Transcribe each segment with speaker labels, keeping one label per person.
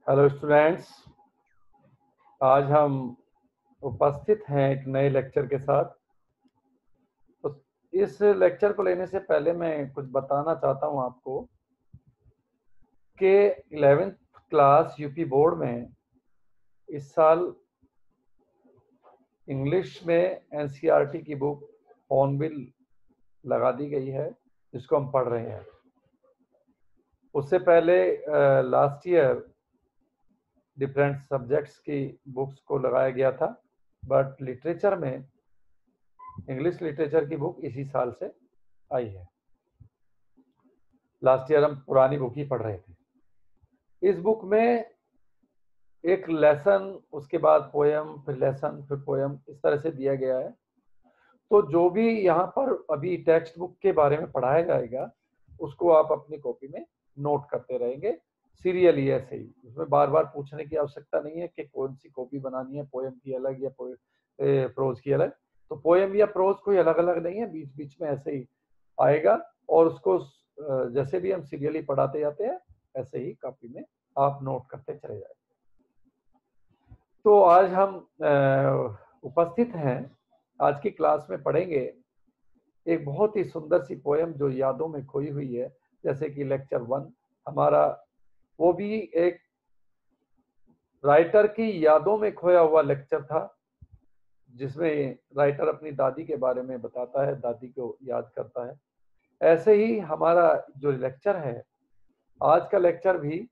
Speaker 1: Hello students, आज हम उपस्थित हैं एक नए लेक्चर के साथ। तो इस लेक्चर को लेने से पहले मैं कुछ बताना चाहता हूं आपको कि 11th क्लास यूपी बोर्ड में इस साल इंग्लिश में एनसीईआरटी की बुक हॉर्नबिल लगा दी गई है, जिसको हम पढ़ रहे हैं। उससे पहले लास्ट ईयर डिफरेंट सब्जेक्ट्स की बुक्स को लगाया गया था, बट लिटरेचर में इंग्लिश लिटरेचर की बुक इसी साल से आई है। लास्ट ईयर हम पुरानी बुक ही पढ़ रहे थे। इस बुक में एक लेसन, उसके बाद पोयम, फिर लेसन, फिर पोयम, इस तरह से दिया गया है। तो जो भी यहाँ पर अभी टेक्स्ट बुक के बारे में पढ़ाया जाएगा, उसको आप अपनी कॉपी में नोट करते रहेंगे सीरियली, ऐसे ही। उसमें बार बार पूछने की आवश्यकता नहीं है कि कौन सी कॉपी बनानी है, पोयम की अलग या प्रोज की अलग। तो पोयम या प्रोज कोई अलग अलग नहीं है, बीच बीच में ऐसे ही आएगा, और उसको जैसे भी हम सीरियली पढ़ाते जाते हैं, ऐसे ही कॉपी में आप नोट करते चले जाए। तो आज हम उपस्थित हैं, आज की क्लास में पढ़ेंगे एक बहुत ही सुंदर सी पोयम जो यादों में खोई हुई है। जैसे कि लेक्चर 1 हमारा, वो भी एक राइटर की यादों में खोया हुआ लेक्चर था, जिसमें राइटर अपनी दादी के बारे में बताता है, दादी को याद करता है। ऐसे ही हमारा जो लेक्चर है, आज का लेक्चर भी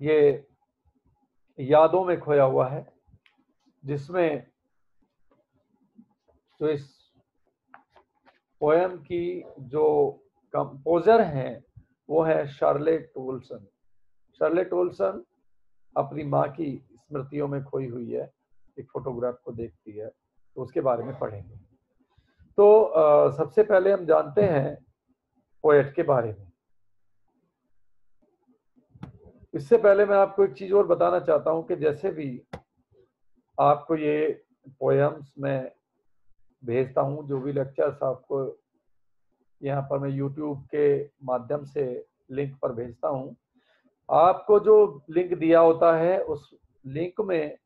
Speaker 1: ये यादों में खोया हुआ है, जिसमें जो इस पोयम की जो कंपोजर हैं वो है शार्लेट टोल्सन। शार्लेट टोल्सन अपनी माँ की स्मृतियों में खोई हुई है, एक फोटोग्राफ को देखती है, तो उसके बारे में पढ़ेंगे। तो सबसे पहले हम जानते हैं पोएट के बारे में। इससे पहले मैं आपको एक चीज और बताना चाहता हूं कि जैसे भी आपको ये पोएम्स में भेजता हूं, जो भी लेक्चर्स आपको यहाँ पर मैं यूट्यूब के माध्यम से लिंक पर भेजता हूं, आपको जो लिंक दिया होता है उस लिंक में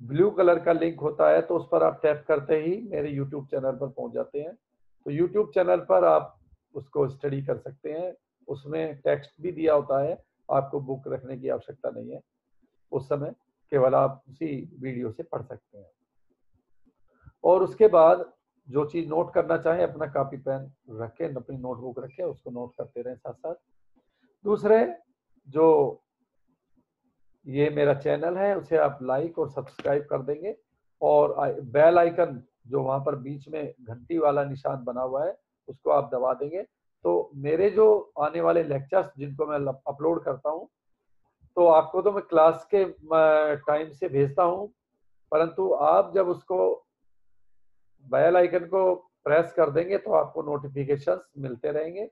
Speaker 1: ब्लू कलर का लिंक होता है, तो उस पर आप टैप करते ही मेरे यूट्यूब चैनल पर पहुंच जाते हैं। तो यूट्यूब चैनल पर आप उसको स्टडी कर सकते हैं। उसमें टेक्स्ट भी दिया होता है, आपको बुक रखने की आवश्यकता नहीं है उस समय, केवल आप उसी वीडियो से पढ़ सकते हैं। और उसके बाद जो चीज नोट करना चाहें, अपना कॉपी पेन रखें, अपनी नोटबुक रखें, उसको नोट करते रहें साथ साथ। दूसरे, जो ये मेरा चैनल है उसे आप लाइक और सब्सक्राइब कर देंगे, और बेल आइकन जो वहां पर बीच में घंटी वाला निशान बना हुआ है, उसको आप दबा देंगे। तो मेरे जो आने वाले लेक्चर्स जिनको मैं अपलोड करता हूं, तो आपको तो मैं क्लास के टाइम से भेजता हूं, परंतु आप जब उसको बेल आइकन को प्रेस कर देंगे तो आपको नोटिफिकेशंस मिलते रहेंगे।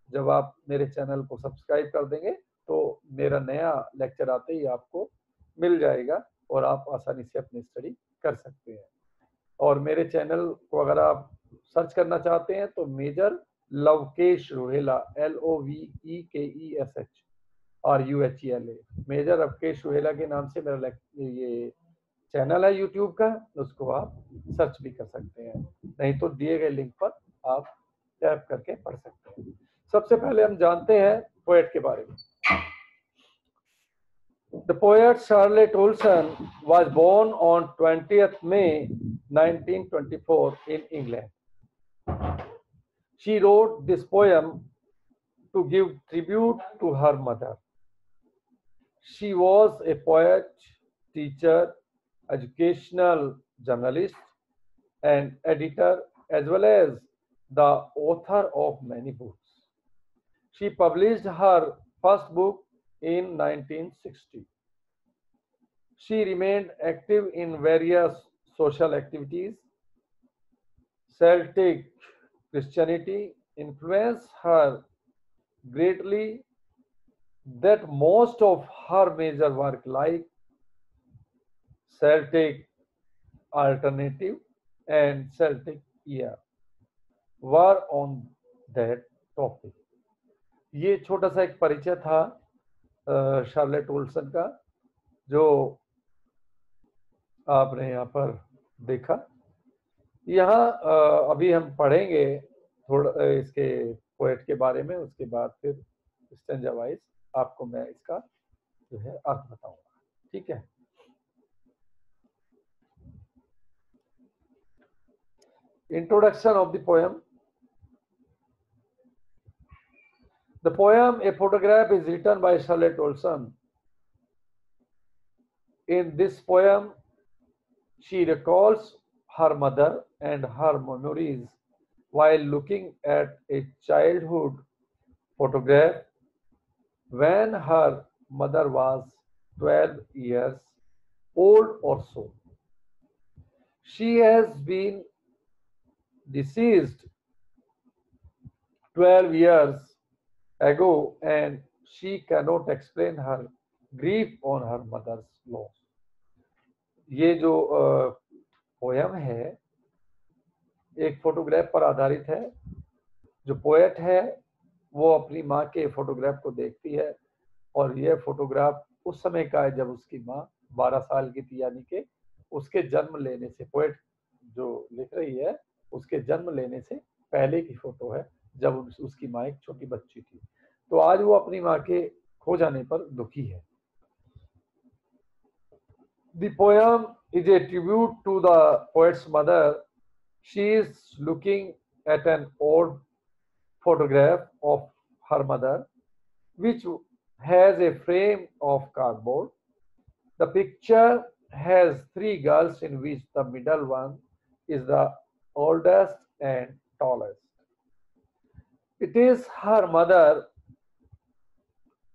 Speaker 1: जब आप मेरे चैनल को सब्सक्राइब कर देंगे तो मेरा नया लेक्चर आते ही आपको मिल जाएगा, और आप आसानी से अपनी स्टडी कर सकते हैं। और मेरे चैनल को अगर आप सर्च करना चाहते हैं तो major Lovekesh Rohela, LOVEKESHRUHELA, major Lovekesh Rohela के नाम से मेरा ये चैनल है यूट्यूब का, उसको आप सर्च भी कर सकते हैं, नहीं तो दिए गए लिंक पर आप टैप करके पढ़ सकते हैं। सबसे पहले हम जानते हैं पोएट के बारे में। The poet Charlotte Olson was born on 20th May 1924 in England. She wrote this poem to give tribute to her mother. She was a poet, teacher, educational journalist, and editor, as well as the author of many books. She published her first book in 1960. She remained active in various social activities. Celtic Christianity influenced her greatly that most of her major work, like Celtic Alternative and Celtic Year, were on that topic. ये छोटा सा एक परिचय था Charlotte Olsen का, जो आपने यहाँ पर देखा। यहाँ अभी हम पढ़ेंगे थोड़ा इसके पोएट के बारे में, उसके बाद फिर स्टैंजा वाइज आपको मैं इसका जो है अर्थ बताऊंगा, ठीक है। Introduction of the poem. The poem A Photograph is written by Charlotte Olson. In this poem, she recalls her mother and her memories while looking at a childhood photograph when her mother was 12 years old or so. She has been deceased 12 years ago and she cannot explain her grief on her mother's loss. ये जो poem है एक photograph पर आधारित है। जो poet है वो अपनी माँ के फोटोग्राफ को देखती है और यह फोटोग्राफ उस समय का है जब उसकी माँ 12 साल की थी, यानी कि उसके जन्म लेने से, पोएट जो लिख रही है उसके जन्म लेने से पहले की फोटो है, जब उसकी माँ एक छोटी बच्ची थी। तो आज वो अपनी माँ के खो जाने पर दुखी है। The poem is a tribute to the poet's mother. She is looking at an old photograph of her mother, which has a frame of cardboard. The picture has three girls, in which the middle one is the oldest and tallest. It is her mother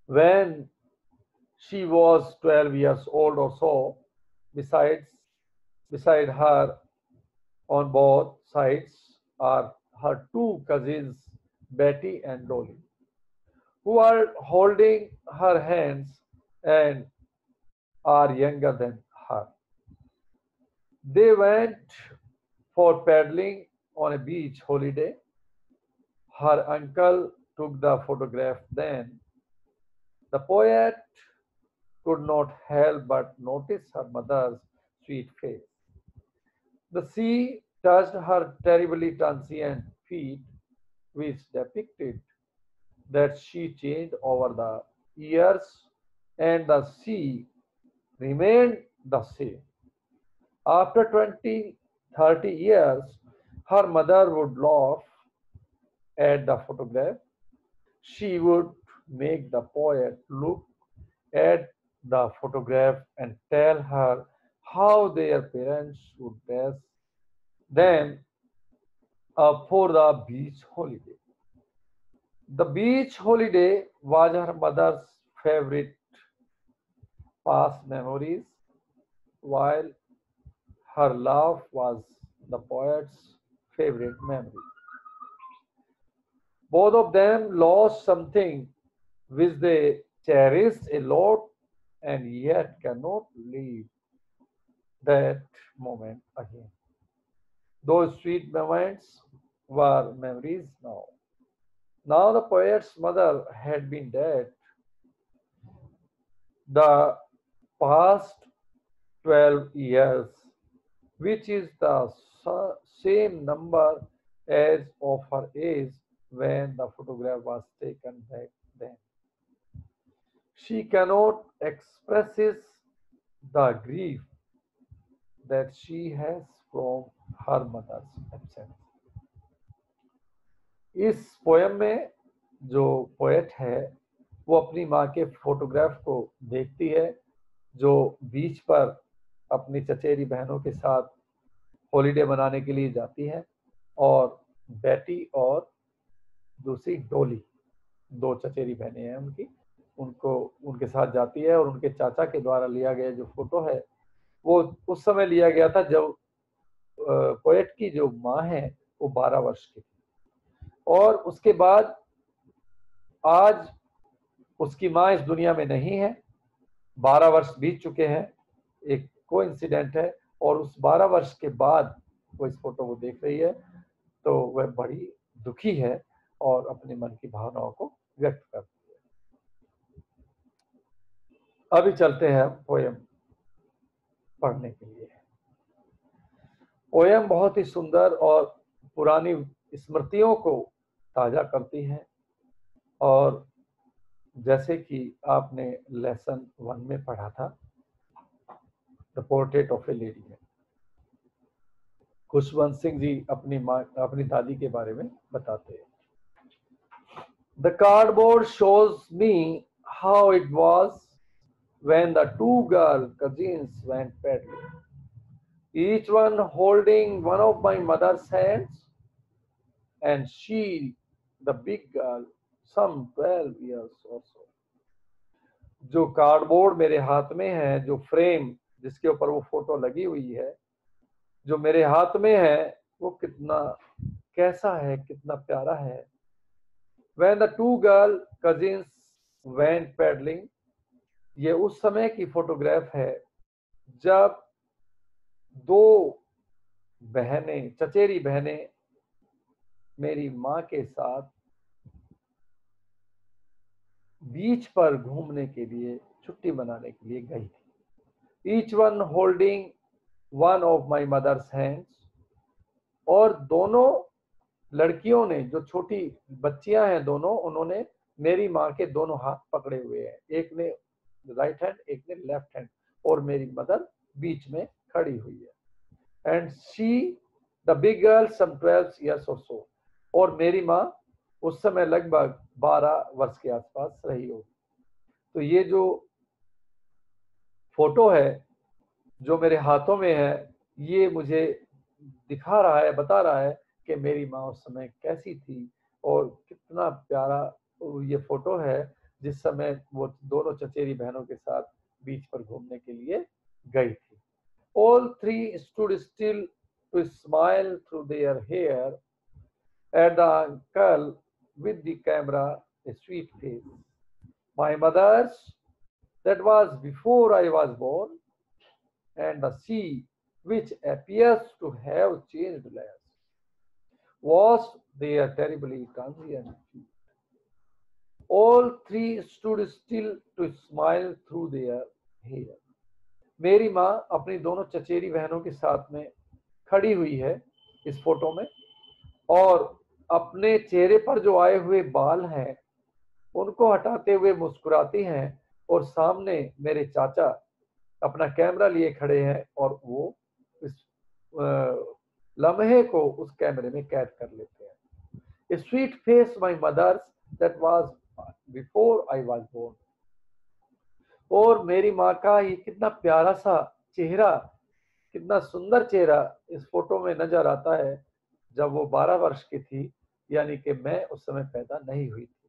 Speaker 1: when she was 12 years old or so. Beside her on both sides are her two cousins, Betty and Dolly, who are holding her hands and are younger than her. They went for paddling on a beach holiday. Her uncle took the photograph then. The poet could not help but notice her mother's sweet face. The sea touched her terribly transient feet, which depicted that she changed over the years, and the sea remained the same. After 20, 30 years, her mother would laugh at the photograph. She would make the poet look at the photograph and tell her how their parents would dress them up for the beach holiday. The beach holiday was her mother's favorite past memories, while her laugh was the poet's favorite memory. Both of them lost something which they cherished a lot and yet cannot live that moment again. Those sweet moments were memories now. Now the poet's mother had been dead the past 12 years, which is the same number as of her age when the photograph was taken back then. She cannot express the grief that she has from her mother's absence. इस poem में जो poet है वो अपनी माँ के photograph को देखती है जो बीच पर अपनी चचेरी बहनों के साथ हॉलिडे मनाने के लिए जाती है, और बेटी और दूसरी डोली, दो चचेरी बहनें हैं उनको उनके साथ जाती है। और उनके चाचा के द्वारा लिया गया जो फोटो है वो उस समय लिया गया था जब पोएट की जो माँ है वो 12 वर्ष की थी, और उसके बाद आज उसकी माँ इस दुनिया में नहीं है। 12 वर्ष बीत चुके हैं, एक कोइंसिडेंट है, और उस 12 वर्ष के बाद वो इस फोटो को देख रही है तो वह बड़ी दुखी है और अपने मन की भावनाओं को व्यक्त करती है। अभी चलते हैं पोयम पढ़ने के लिए। पोयम बहुत ही सुंदर और पुरानी स्मृतियों को ताजा करती है, और जैसे कि आपने लेसन 1 में पढ़ा था, the portrait of A lady है। खुशवंत सिंह जी अपनी दादी के बारे में बताते हैं। The cardboard shows me how it was when the two girl cousins went paddling, each one holding one of my mother's hands, and she, the big girl, some 12 years or so. जो cardboard मेरे हाथ में है, जो frame जिसके ऊपर वो photo लगी हुई है, जो मेरे हाथ में है, वो कितना कैसा है, कितना प्यारा है। When the two girl cousins went paddling, ये उस समय की फोटोग्राफ है जब दो बहनें, चचेरी बहनें मेरी माँ के साथ बीच पर घूमने के लिए, छुट्टी मनाने के लिए गई थी। Each one holding one of my mother's hands, और दोनों लड़कियों ने, जो छोटी बच्चियां हैं दोनों, उन्होंने मेरी माँ के दोनों हाथ पकड़े हुए हैं, एक ने राइट हैंड, एक ने लेफ्ट हैंड, और मेरी मदर बीच में खड़ी हुई है। And she the big girl some 12 years or so, और मेरी माँ उस समय लगभग 12 वर्ष के आसपास रही होगी। तो ये जो फोटो है जो मेरे हाथों में है, ये मुझे दिखा रहा है, बता रहा है कि मेरी माँ उस समय कैसी थी, और कितना प्यारा ये फोटो है जिस समय वो दोनों चचेरी बहनों के साथ बीच पर घूमने के लिए गई थी। All three stood still to smile through their hair at the uncle with the camera, a sweet face. My mother's, that was before I was born, and the sea, which appears to have changed less, was there terribly transient. All three stood still to smile through their hair. मेरी माँ अपनी दोनों चचेरी बहनों के साथ में खड़ी हुई है इस फोटो में, और अपने चेहरे पर जो आए हुए बाल हैं उनको हटाते हुए मुस्कुराती हैं, और सामने मेरे चाचा अपना कैमरा लिए खड़े हैं, और वो इस लम्हे को उस कैमरे में कैद कर लेते हैं। A sweet face my mother's, that was before I was born. और मेरी माँ का ये कितना प्यारा सा चेहरा, कितना सुंदर चेहरा इस फोटो में नजर आता है जब वो 12 वर्ष की थी, यानी कि मैं उस समय पैदा नहीं हुई थी।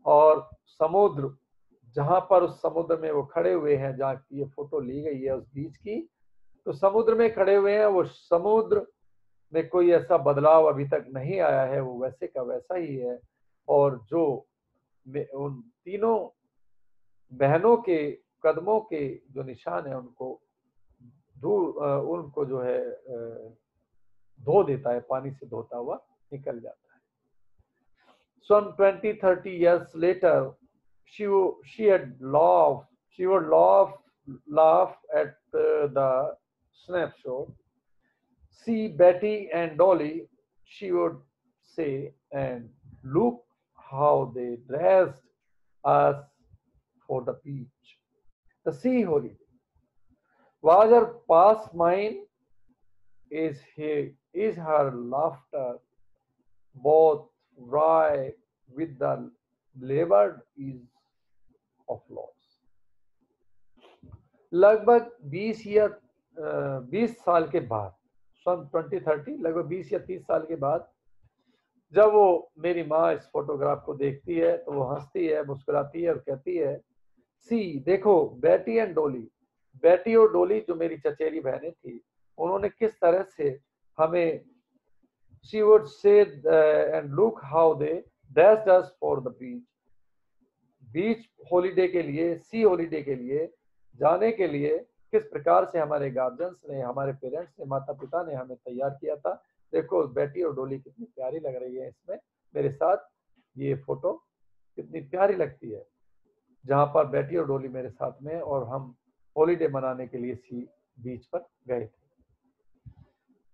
Speaker 1: और समुद्र, जहां पर उस समुद्र में वो खड़े हुए हैं, जहाँ की ये फोटो ली गई है उस बीच की, तो समुद्र में खड़े हुए हैं, वो समुद्र में कोई ऐसा बदलाव अभी तक नहीं आया है, वो वैसे का वैसा ही है। और जो उन तीनों बहनों के कदमों के जो निशान है उनको उनको जो है धो देता है, पानी से धोता हुआ निकल जाता है। Some 20-30 years later, she would laugh at the snapshot. See Betty and Dolly, she would say, and look how they dressed us for the beach. The sea holiday was her past mind, is her laughter both wry with the labored ease of loss. लगभग 20 साल के बाद, सन 2030, लगभग 20 या 30 साल के बाद, जब वो मेरी माँ इस फोटोग्राफ को देखती है तो वो हंसती है, मुस्कुराती है और कहती है, सी देखो बेटी एंड डोली, बेटी और डोली जो मेरी चचेरी बहनें थी, उन्होंने किस तरह से हमें, she would say and look how they dressed us for the beach. Beach holiday के लिए, सी हॉलीडे के लिए जाने के लिए किस प्रकार से हमारे गार्जियंस ने, हमारे पेरेंट्स ने, माता पिता ने हमें तैयार किया था। देखो बेटी और डोली कितनी प्यारी लग रही है इसमें मेरे साथ, ये फोटो कितनी प्यारी लगती है, जहां पर बैठी और डोली मेरे साथ में, और हम हॉलीडे मनाने के लिए सी बीच पर गए थे।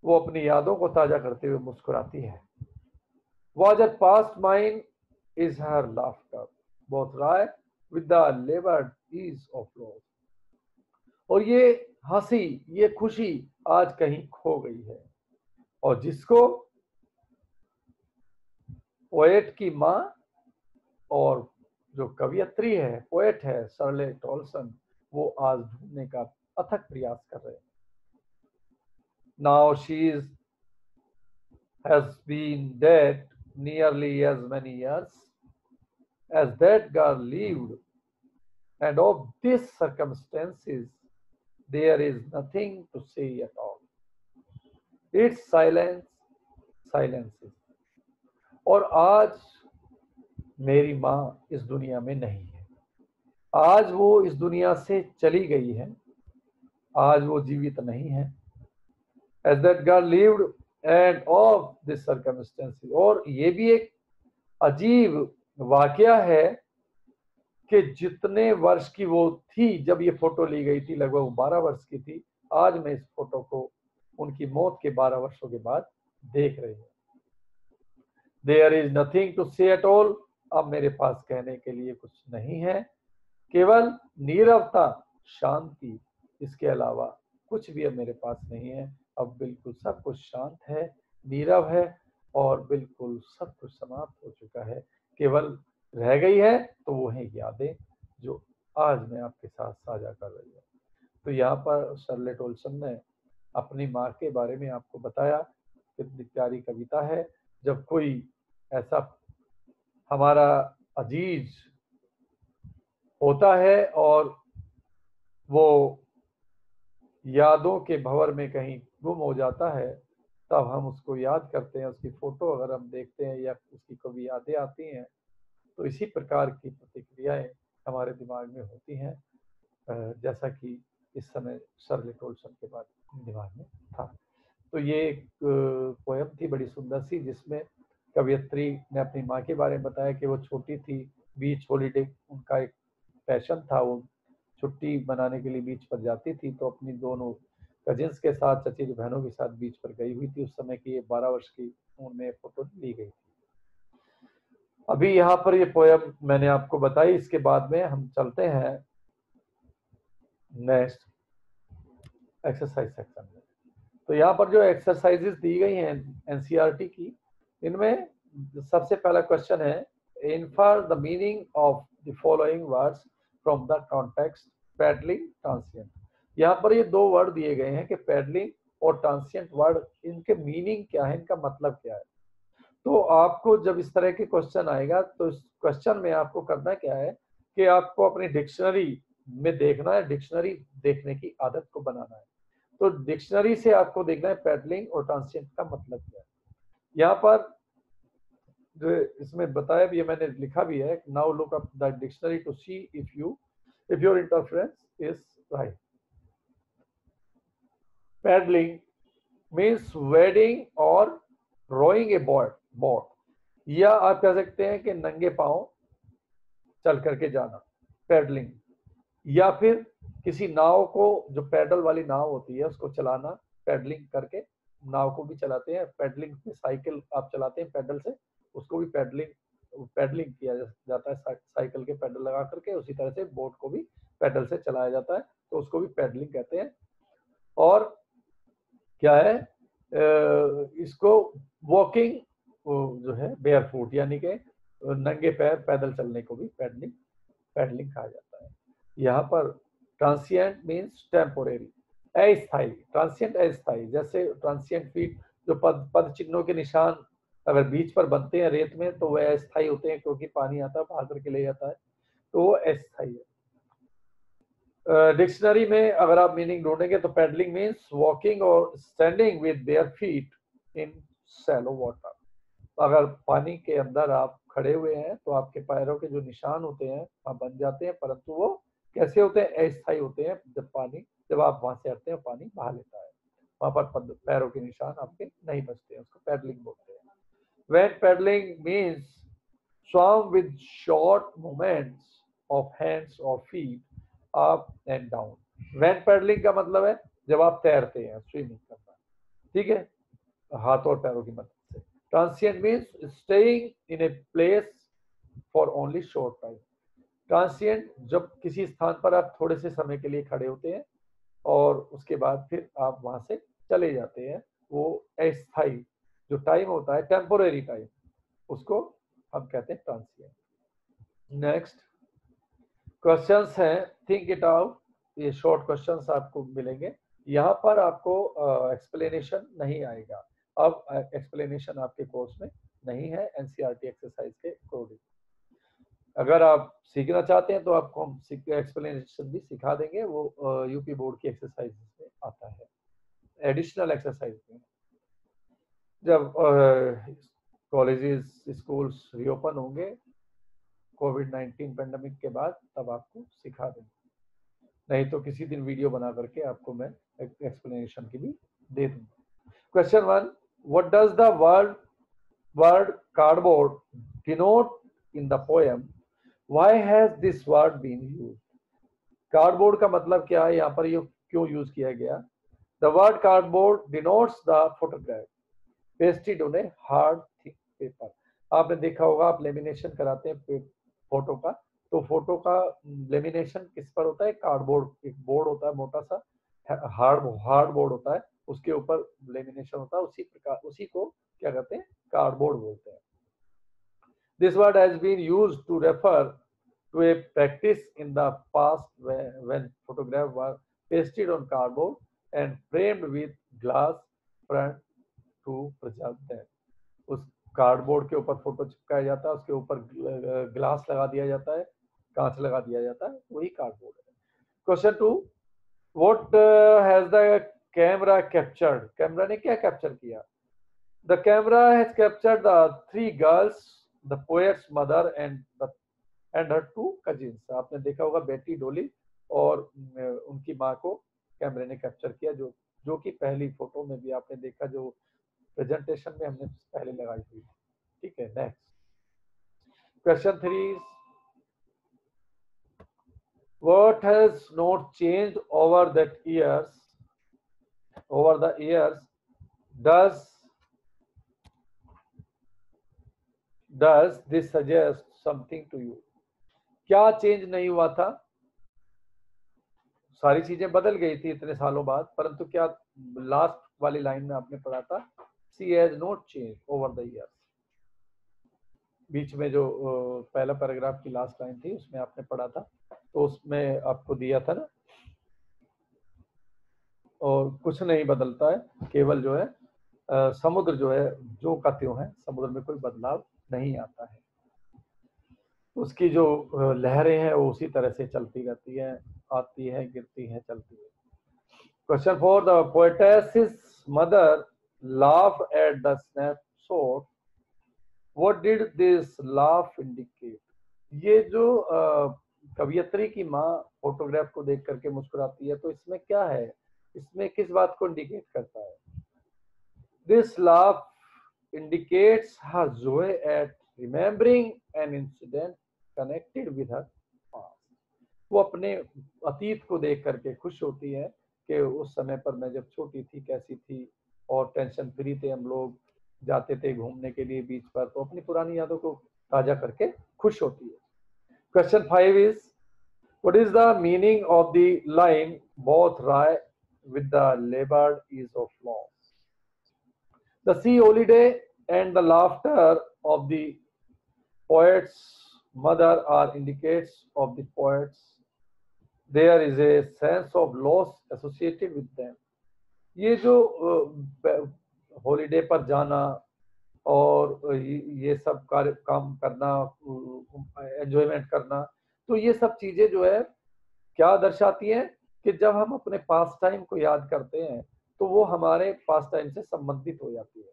Speaker 1: वो अपनी यादों को ताजा करते हुए मुस्कुराती है। Was at past mine is her laughter, both right with the labored ease of love. और ये हंसी, ये खुशी आज कहीं खो गई है, और जिसको पोएट की माँ और जो कवियत्री है, पोएट है शर्ले टॉलसन, वो आज ढूंढने का अथक प्रयास कर रहे हैं। Now she has been dead nearly as many years as that girl lived, and of these circumstances there is nothing to say at all. It's silence, silences. और आज मेरी माँ इस दुनिया में नहीं है, आज वो इस दुनिया से चली गई है, आज वो जीवित नहीं है। As that girl lived and of this circumstances, और ये भी एक अजीब वाकया है कि जितने वर्ष की वो थी जब ये फोटो ली गई थी, लगभग 12 वर्ष की थी, आज मैं इस फोटो को उनकी मौत के 12 वर्षों के बाद देख रही हूँ। There is nothing to say at all, अब मेरे पास कहने के लिए कुछ नहीं है, केवल नीरवता, शांति, इसके अलावा कुछ भी अब मेरे पास नहीं है। अब बिल्कुल सब कुछ शांत है, नीरव है, और बिल्कुल सब कुछ समाप्त हो चुका है। केवल रह गई है तो वो है यादें, जो आज मैं आपके साथ साझा कर रही हूँ। तो यहाँ पर शर्ले टॉलसन ने अपनी माँ के बारे में आपको बताया। कितनी प्यारी कविता है, जब कोई ऐसा हमारा अजीज होता है और वो यादों के भंवर में कहीं गुम हो जाता है, तब हम उसको याद करते हैं, उसकी फोटो अगर हम देखते हैं या उसकी कभी यादें आती हैं, तो इसी प्रकार की प्रतिक्रियाएं हमारे दिमाग में होती हैं, जैसा कि इस समय शर्ले टॉलसन के बाद दिमाग में था। तो ये एक पोयम थी बड़ी सुंदर सी, जिसमें कवियत्री ने अपनी माँ के बारे में बताया कि वो छोटी थी, बीच हॉलीडे उनका एक पैशन था, वो छुट्टी मनाने के लिए बीच पर जाती थी, तो अपनी दोनों कजिन्स के साथ, चचेरी बहनों के साथ बीच पर गई हुई थी। उस समय की ये 12 वर्ष की उम्र में फोटो ली गई थी। अभी यहाँ पर ये पोयम मैंने आपको बताई, इसके बाद में हम चलते हैं नेक्स्ट एक्सरसाइज सेक्शन में। तो यहाँ पर जो एक्सरसाइजेस दी गई हैं एनसीईआरटी की, इनमें सबसे पहला क्वेश्चन है, infer the meaning of the following words from the context paddling, transient. यहाँ पर ये दो वर्ड दिए गए हैं कि पैडलिंग और ट्रांसिएंट वर्ड, इनके मीनिंग क्या है, इनका मतलब क्या है। तो आपको जब इस तरह के क्वेश्चन आएगा, तो इस क्वेश्चन में आपको करना क्या है कि आपको अपनी डिक्शनरी में देखना है, डिक्शनरी देखने की आदत को बनाना है। तो डिक्शनरी से आपको देखना है पैडलिंग और ट्रांसिएंट का मतलब क्या है। यहाँ पर जो इसमें बताया भी है, मैंने लिखा भी है, now look up the dictionary to see if your interference is right. Paddling means wading और रोइंग ए बोट, या आप कह सकते हैं कि नंगे पांव चल करके जाना, पैडलिंग। या फिर किसी नाव को, जो पैडल वाली नाव होती है, उसको चलाना, पैडलिंग करके नाव को भी चलाते हैं। पैडलिंग में साइकिल आप चलाते हैं पैडल से, उसको भी पैडलिंग किया जाता है, साइकिल के पैडल लगा करके। उसी तरह से बोट को भी पैडल से चलाया जाता है, तो उसको भी पैडलिंग कहते हैं। और क्या है, इसको वॉकिंग जो है बेयर फुट, यानी कि नंगे पैर पैदल चलने को भी पैडलिंग कहा जाता है। यहाँ पर ट्रांसिएंट मीन्स टेम्पोरेरी, अस्थायी। ट्रांसिएंट अस्थायी, जैसे ट्रांसिएंट फीट, जो पद चिन्हों के निशान अगर बीच पर बनते हैं रेत में, तो वह अस्थायी होते हैं, क्योंकि पानी आता है भाग करके ले जाता है, तो वो अस्थायी है। डिक्शनरी में अगर आप मीनिंग ढूंढेंगे तो पैडलिंग मीन्स वॉकिंग और standing with their feet in shallow water. अगर पानी के अंदर आप खड़े हुए हैं तो आपके पैरों के जो निशान होते हैं वहां बन जाते हैं, परंतु वो कैसे होते हैं, अस्थायी होते हैं। जब आप वहां से हटते हैं पानी बहा लेता है, वहां पर पैरों के निशान आपके नहीं बचते हैं, उसको पैडलिंग बोलते हैं। When paddling means swam with short movements of hands or feet up and down. when paddling का मतलब है जब आप तैरते हैं, स्विमिंग करना, ठीक है, हाथ और पैरों की मदद से. Transient means staying in a place for only short time. Transient जब किसी स्थान पर आप थोड़े से समय के लिए खड़े होते हैं और उसके बाद फिर आप वहां से चले जाते हैं, वो अस्थायी जो टाइम होता है, टेम्पोरेरी टाइम, उसको हम कहते हैं ट्रांसिएंट. नेक्स्ट क्वेश्चंस हैं, थिंक इट आउट. ये शॉर्ट क्वेश्चंस आपको मिलेंगे. यहाँ पर आपको एक्सप्लेनेशन नहीं आएगा. अब एक्सप्लेनेशन आपके कोर्स में नहीं है एनसीईआरटी एक्सरसाइज के अकॉर्डिंग. अगर आप सीखना चाहते हैं तो आपको हम एक्सप्लेनेशन भी सिखा देंगे, वो यूपी बोर्ड की एक्सरसाइज में आता है, एडिशनल एक्सरसाइज में. जब कॉलेजेस स्कूल्स रीओपन होंगे कोविड-19 पेंडेमिक के बाद, तब आपको सिखा देंगे. नहीं तो किसी दिन वीडियो बना करके आपको मैं एक्सप्लेनेशन की भी दे दूंगा. Question 1, what does the word cardboard denote in the poem? Why has this word been used? Cardboard का मतलब क्या है, यहाँ पर ये क्यों यूज किया गया? The word cardboard denotes the photograph pasted on a hard thick paper. आपने देखा होगा, आप लेमिनेशन कराते हैं फोटो का, तो फोटो का लेमिनेशन किस पर होता है? कार्डबोर्ड, एक बोर्ड होता है मोटा सा, हार्ड बोर्ड होता है, उसके ऊपर लेमिनेशन होता है. उसी प्रकार उसी को क्या कहते हैं? कार्डबोर्ड बोलते हैं. This word has been used to refer to a practice in the past when photographs were pasted on cardboard and framed with glass front to preserve them. उस कार्डबोर्ड के ऊपर फोटो चिपकाया जाता है, उसके ऊपर ग्लास लगा दिया जाता है, कांच लगा दिया जाता है, वही कार्डबोर्ड है. Question 2, what has the camera captured? Camera ने क्या कैप्चर किया? The camera has captured the 3 girls, the poet's mother and her 2 cousins. आपने देखा होगा बेटी डोली और उनकी माँ को कैमरे ने कैप्चर किया, जो कि पहली फोटो में भी आपने देखा, जो प्रेजेंटेशन में हमने पहले लगाई हुई. ठीक है. Next question 3, what has not changed over the years does this suggest something to you? क्या चेंज नहीं हुआ था? सारी चीजें बदल गई थी इतने सालों बाद, परंतु क्या लास्ट वाली लाइन में आपने पढ़ा था, she has not change over the years. बीच में जो पहला पैराग्राफ की लास्ट लाइन थी उसमें आपने पढ़ा था, तो उसमें आपको दिया था ना, और कुछ नहीं बदलता है, केवल जो है समुद्र जो है जो का त्यों है, समुद्र में कोई बदलाव नहीं आता है. उसकी जो लहरें हैं वो उसी तरह से चलती रहती हैं, आती है, गिरती है, चलती है. Question 4, the poetess mother laugh at the snapshot. What did this laugh indicate? ये जो कवियत्री की माँ फोटोग्राफ को देख करके मुस्कुराती है, तो इसमें क्या है? इसमें किस बात को इंडिकेट करता है? This laugh indicates her joy at remembering an incident connected with her past. वो अपने अतीत को देख करके खुश होती है कि उस समय पर मैं जब छोटी थी कैसी थी, और टेंशन फ्री थे हम लोग, जाते थे घूमने के लिए बीच पर, तो अपनी पुरानी यादों को ताजा करके खुश होती है. Question 5 is, what is the meaning of the line both wry with the laboured ease of loss? The sea holiday and the laughter of the poet's mother are indicates of the poets. There is a sense of loss associated with them. ये जो holiday पर जाना और ये सब काम करना, enjoyment करना, तो ये सब चीजें जो है क्या दर्शाती हैं कि जब हम अपने पास टाइम को याद करते हैं तो वो हमारे पास टाइम से संबंधित हो जाती है.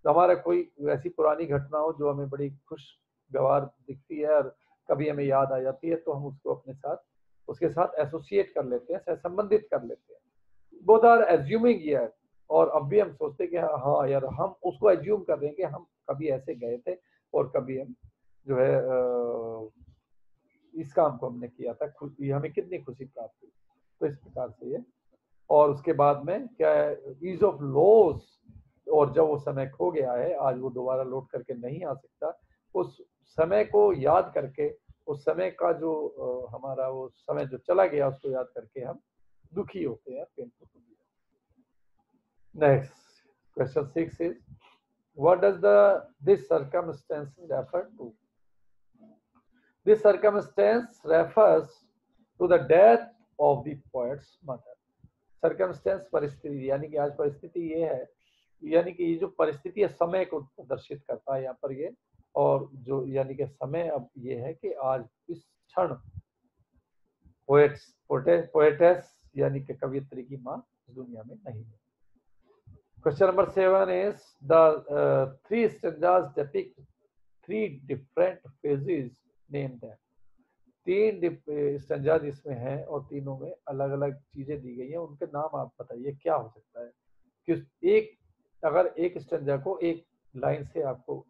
Speaker 1: तो हमारा कोई ऐसी पुरानी घटना हो जो हमें बड़ी खुशगवार दिखती है और कभी हमें याद आ जाती है, तो हम उसको अपने साथ उसके साथ एसोसिएट कर लेते हैं, संबंधित कर लेते हैं. बोथ आर एज्यूमिंग हियर, और अब भी हम सोचते हैं कि हाँ यार, हम उसको एज्यूम कर रहे हैं कि हम कभी ऐसे गए थे और कभी हम जो है इस काम को हमने किया था, ये हमें कितनी खुशी प्राप्त हुई। तो इस प्रकार से ये, और उसके बाद में क्या है, ईज ऑफ लॉस, और जब वो समय खो गया है, आज वो दोबारा लौट करके नहीं आ सकता, उस समय को याद करके, उस समय का जो हमारा वो समय जो चला गया उसको याद करके हम दुखी होते हैं। Next question 6 is what does this circumstance refer to? This circumstance refers to the death of the poet's mother. Circumstance परिस्थिति, यानी कि आज परिस्थिति ये है, यानी कि ये जो परिस्थिति है समय को प्रदर्शित करता है यहाँ पर ये, और जो यानी कि समय अब ये है कि आज इस क्षण पोएटेस यानी कि कवियत्री की माँ इस दुनिया में नहीं है। Question number 7 is the three stanzas depict three different phases. Name them. तीन स्टैंजाज इसमें हैं और तीनों में अलग अलग चीजें दी गई हैं, उनके नाम आप बताइए क्या हो सकता है। कि अगर एक स्टैंजा को एक लाइन से आपको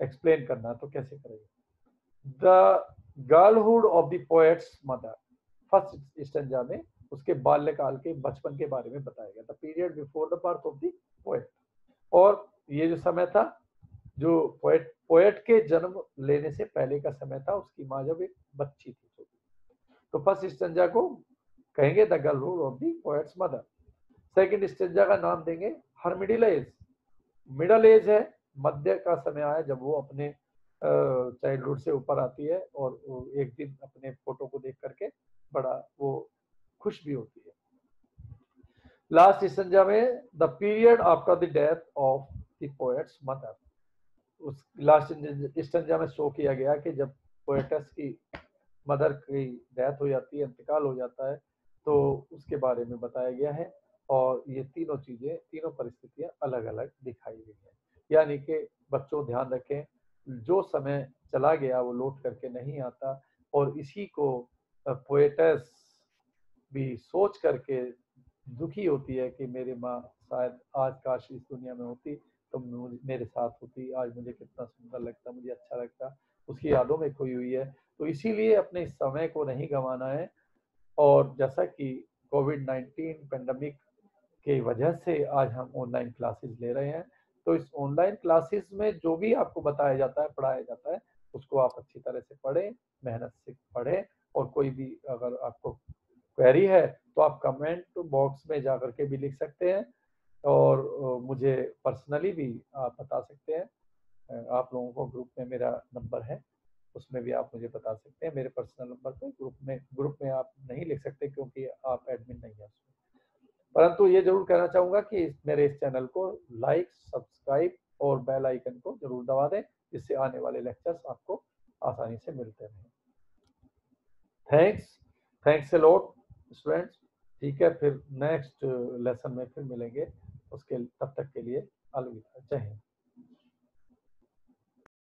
Speaker 1: एक्सप्लेन करना तो कैसे करेंगे। The girlhood of the poet's mother, first stanza में उसके बाल्यकाल के बचपन के बारे में बताया गया था, period before the birth of the poet, और ये जो समय था जो पोएट के जन्म लेने से पहले का समय था, उसकी माँ जब एक बच्ची थी छोटी। तो फर्स्ट स्टैंजा को कहेंगे the girlhood of the poet's mother. Second stanza का नाम देंगे her middle age, middle age है, मध्य का समय आया जब वो अपने चाइल्डहुड से ऊपर आती है और एक दिन अपने फोटो को देख करके बड़ा वो खुश भी होती है। लास्ट स्टैंजा में the period after the death of the poet's mother, उस लास्ट स्टैंजा में शो किया गया कि जब पोएटस की मदर की डेथ हो जाती है, इंतकाल हो जाता है, तो उसके बारे में बताया गया है। और ये तीनों चीजें, तीनों परिस्थितियां अलग अलग दिखाई गई हैं। यानी कि बच्चों ध्यान रखें, जो समय चला गया वो लौट करके नहीं आता, और इसी को पोएटस भी सोच करके दुखी होती है कि मेरी माँ शायद आज काश इस दुनिया में होती तो मेरे साथ होती, आज मुझे कितना सुंदर लगता, मुझे अच्छा लगता, उसकी यादों में खोई हुई है। तो इसीलिए अपने इस समय को नहीं गंवाना है। और जैसा कि कोविड-19 पेंडेमिक की वजह से आज हम ऑनलाइन क्लासेस ले रहे हैं, तो इस ऑनलाइन क्लासेस में जो भी आपको बताया जाता है, पढ़ाया जाता है, उसको आप अच्छी तरह से पढ़ें, मेहनत से पढ़ें, और कोई भी अगर आपको क्वेरी है तो आप कमेंट बॉक्स में जाकर के भी लिख सकते हैं, और मुझे पर्सनली भी आप बता सकते हैं। आप लोगों को ग्रुप में मेरा नंबर है, उसमें भी आप मुझे बता सकते हैं, मेरे पर्सनल नंबर पे। ग्रुप में आप नहीं लिख सकते क्योंकि आप एडमिन नहीं है उसमें। परंतु ये जरूर कहना चाहूँगा कि मेरे इस चैनल को लाइक, सब्सक्राइब और बेल आइकन को जरूर दबा दें, जिससे आने वाले लेक्चर्स आपको आसानी से मिलते रहें। Thanks a lot students. ठीक है, फिर नेक्स्ट लेसन में फिर मिलेंगे, उसके तब तक के लिए अलविदा, जय हिंद।